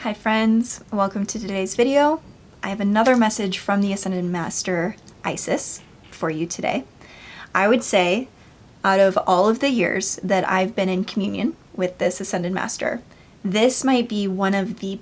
Hi friends, welcome to today's video. I have another message from the Ascended Master Isis for you today. I would say out of all of the years that I've been in communion with this Ascended Master, this might be one of the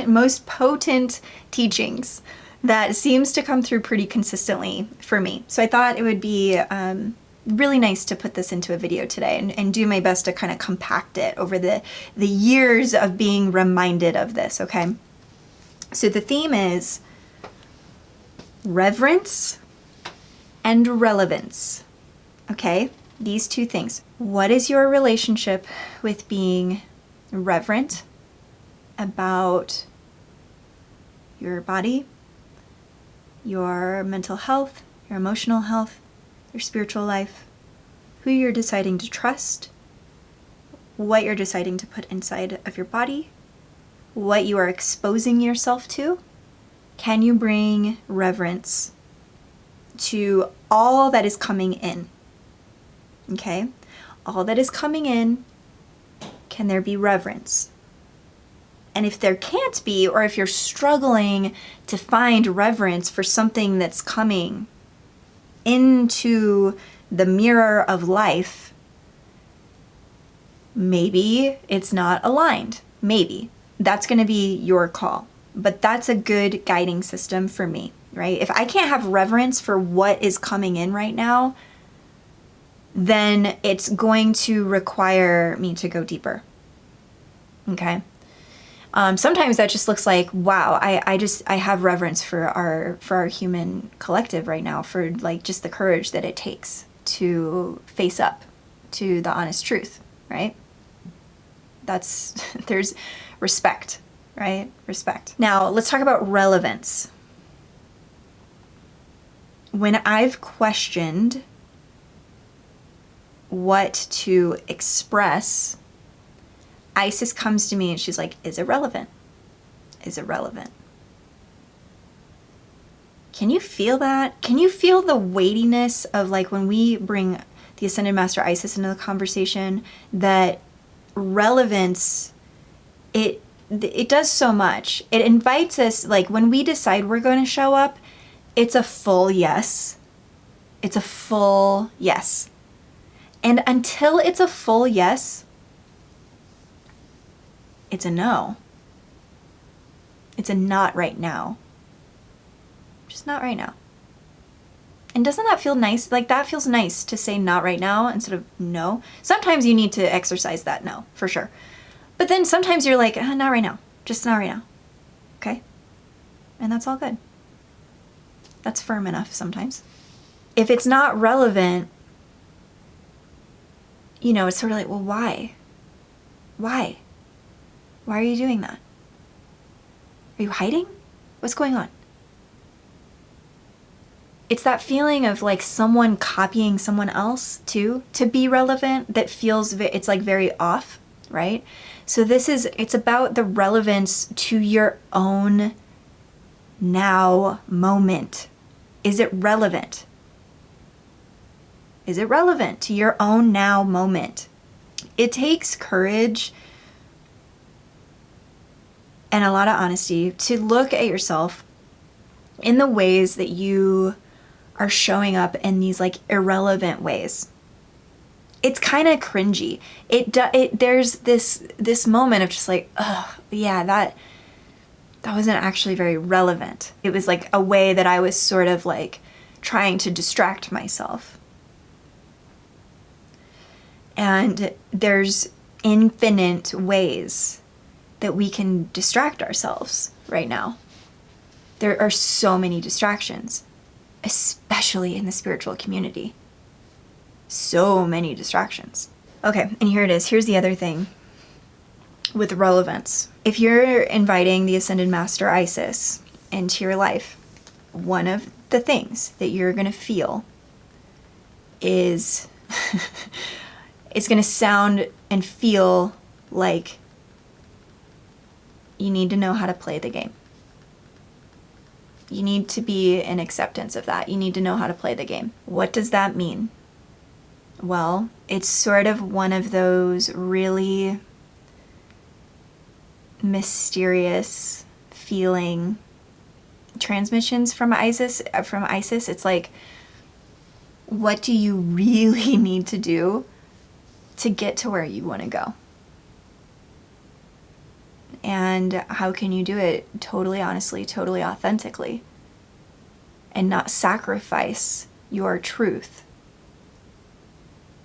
most potent teachings that seems to come through pretty consistently for me. So I thought it would be really nice to put this into a video today and do my best to kind of compact it over the years of being reminded of this, okay? So the theme is reverence and relevance, okay? These two things. What is your relationship with being reverent about your body, your mental health, your emotional health, your spiritual life, who you're deciding to trust, what you're deciding to put inside of your body, what you are exposing yourself to? Can you bring reverence to all that is coming in? Okay? All that is coming in, can there be reverence? And if there can't be, or if you're struggling to find reverence for something that's coming into the mirror of life, maybe it's not aligned. Maybe. That's going to be your call. But that's a good guiding system for me, right? If I can't have reverence for what is coming in right now, then it's going to require me to go deeper. Okay? Sometimes that just looks like, wow, I have reverence for our human collective right now, for like just the courage that it takes to face up to the honest truth, right? There's respect, right? Respect. Now let's talk about relevance. When I've questioned what to express, Isis comes to me and she's like, is it relevant? Is it relevant? Can you feel that? Can you feel the weightiness of, like, when we bring the Ascended Master Isis into the conversation, that relevance, it does so much. It invites us, like when we decide we're going to show up, it's a full yes. It's a full yes. And until it's a full yes, it's a no. It's a not right now. Just not right now. And doesn't that feel nice? Like, that feels nice to say not right now instead of no. Sometimes you need to exercise that no, for sure. But then sometimes you're like, not right now. Just not right now. Okay? And that's all good. That's firm enough sometimes. If it's not relevant, it's sort of like, well, why? Why? Why are you doing that? Are you hiding? What's going on? It's that feeling of like someone copying someone else too, to be relevant, that feels, it's like very off, right? So it's about the relevance to your own now moment. Is it relevant? Is it relevant to your own now moment? It takes courage and a lot of honesty to look at yourself in the ways that you are showing up in these like irrelevant ways. It's kind of cringy. There's this moment of just like, oh yeah, that wasn't actually very relevant. It was like a way that I was sort of like trying to distract myself. And there's infinite ways that we can distract ourselves right now. There are so many distractions, especially in the spiritual community. So many distractions. Okay, and here it is. Here's the other thing with relevance. If you're inviting the Ascended Master Isis into your life, one of the things that you're going to feel is it's going to sound and feel like you need to know how to play the game. You need to be in acceptance of that. You need to know how to play the game. What does that mean? Well, it's sort of one of those really mysterious feeling transmissions from ISIS. It's like, what do you really need to do to get to where you want to go? And how can you do it totally honestly, totally authentically, and not sacrifice your truth,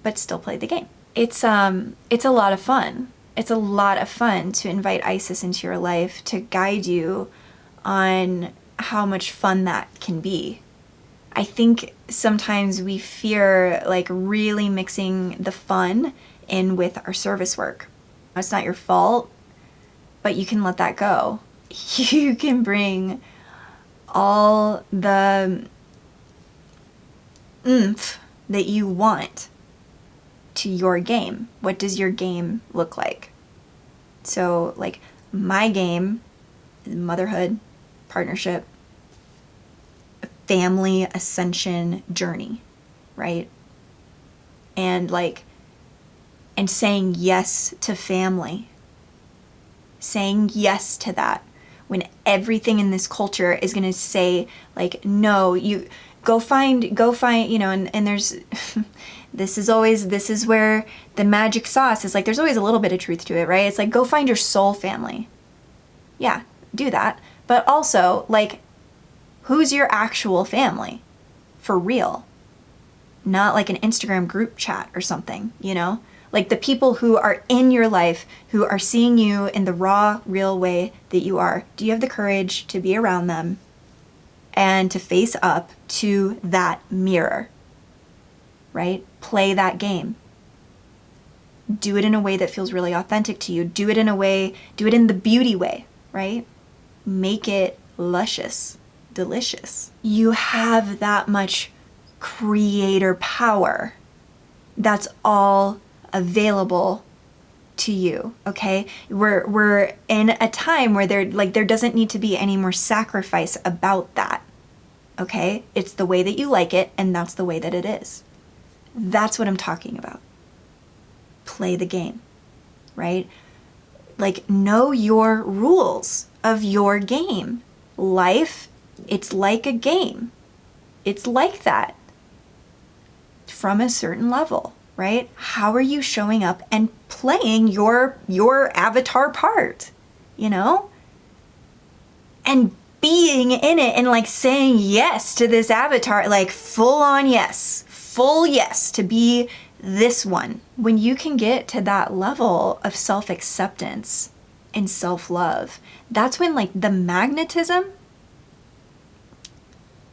but still play the game? It's a lot of fun. It's a lot of fun to invite Isis into your life to guide you on how much fun that can be. I think sometimes we fear like really mixing the fun in with our service work. It's not your fault, but you can let that go. You can bring all the oomph that you want to your game. What does your game look like? So like my game is motherhood, partnership, family ascension journey, right? And saying yes to family, saying yes to that, when everything in this culture is going to say like, no, you go find, and there's, this is where the magic sauce is like, there's always a little bit of truth to it, right? It's like, go find your soul family. Yeah, do that. But also like, who's your actual family for real? Not like an Instagram group chat or something, Like the people who are in your life, who are seeing you in the raw, real way that you are. Do you have the courage to be around them and to face up to that mirror, right? Play that game. Do it in a way that feels really authentic to you. Do it in the beauty way, right? Make it luscious, delicious. You have that much creator power. That's all available to you, okay? We're in a time where there doesn't need to be any more sacrifice about that, okay? It's the way that you like it, and that's the way that it is. That's what I'm talking about. Play the game, right? Like, know your rules of your game. Life, it's like a game. It's like that from a certain level, right? How are you showing up and playing your avatar part, And being in it and like saying yes to this avatar, like full yes to be this one. When you can get to that level of self-acceptance and self-love, that's when like the magnetism,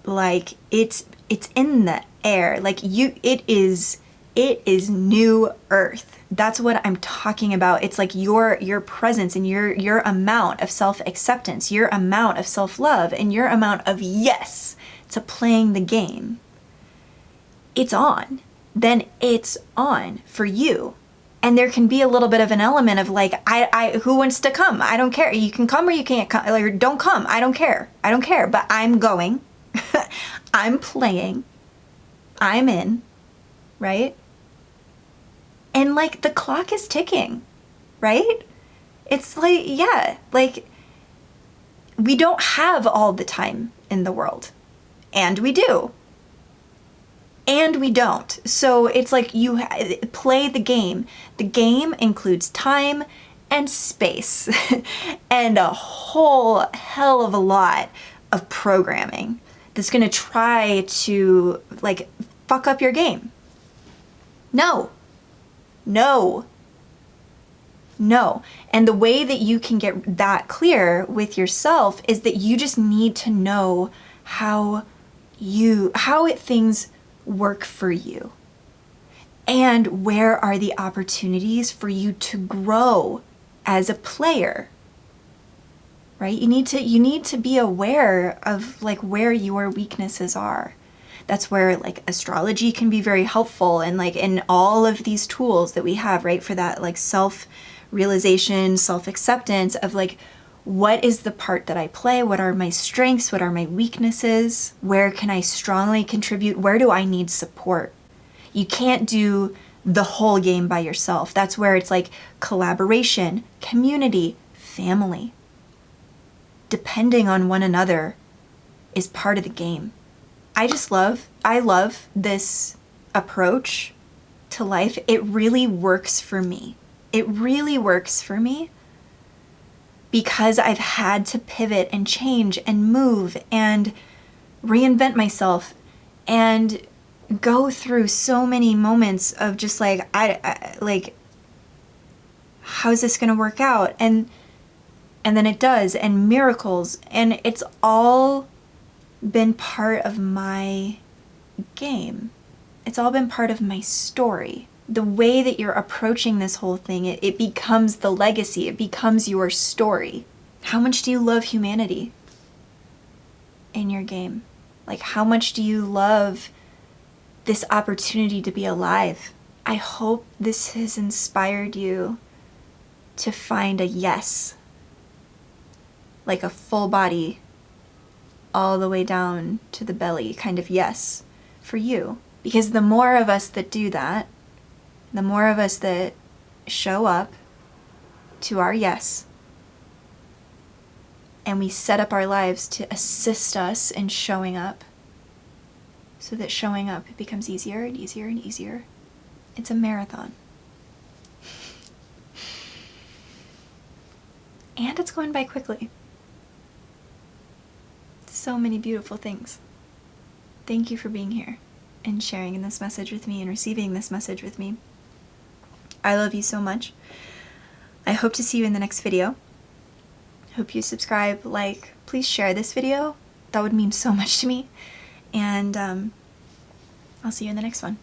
like it's in the air. Like it is new earth. That's what I'm talking about. It's like your presence and your amount of self-acceptance, your amount of self-love, and your amount of yes to playing the game. It's on. Then it's on for you. And there can be a little bit of an element of like, I who wants to come? I don't care. You can come or you can't come. Like, don't come. I don't care. But I'm going. I'm playing. I'm in. Right? And like the clock is ticking. Right? It's like, yeah. Like, we don't have all the time in the world. And we do. And we don't. So it's like you play the game. The game includes time and space and a whole hell of a lot of programming that's going to try to like fuck up your game. No. And the way that you can get that clear with yourself is that you just need to know how things work for you, and where are the opportunities for you to grow as a player, right? You need to be aware of like where your weaknesses are. That's where like astrology can be very helpful, and like in all of these tools that we have, right, for that like self-realization, self-acceptance of like, what is the part that I play? What are my strengths? What are my weaknesses? Where can I strongly contribute? Where do I need support? You can't do the whole game by yourself. That's where it's like collaboration, community, family. Depending on one another is part of the game. I love this approach to life. It really works for me. It really works for me because I've had to pivot and change and move and reinvent myself and go through so many moments of just like, like, how's this going to work out? And then it does, and miracles, and it's all been part of my game. It's all been part of my story. The way that you're approaching this whole thing, it becomes the legacy. It becomes your story. How much do you love humanity in your game? Like, how much do you love this opportunity to be alive? I hope this has inspired you to find a yes, like a full body, all the way down to the belly kind of yes for you. Because the more of us that do that, the more of us that show up to our yes, and we set up our lives to assist us in showing up, so that showing up becomes easier and easier and easier. It's a marathon. And it's going by quickly. So many beautiful things. Thank you for being here and sharing this message with me and receiving this message with me. I love you so much. I hope to see you in the next video. Hope you subscribe, like, please share this video. That would mean so much to me. And I'll see you in the next one.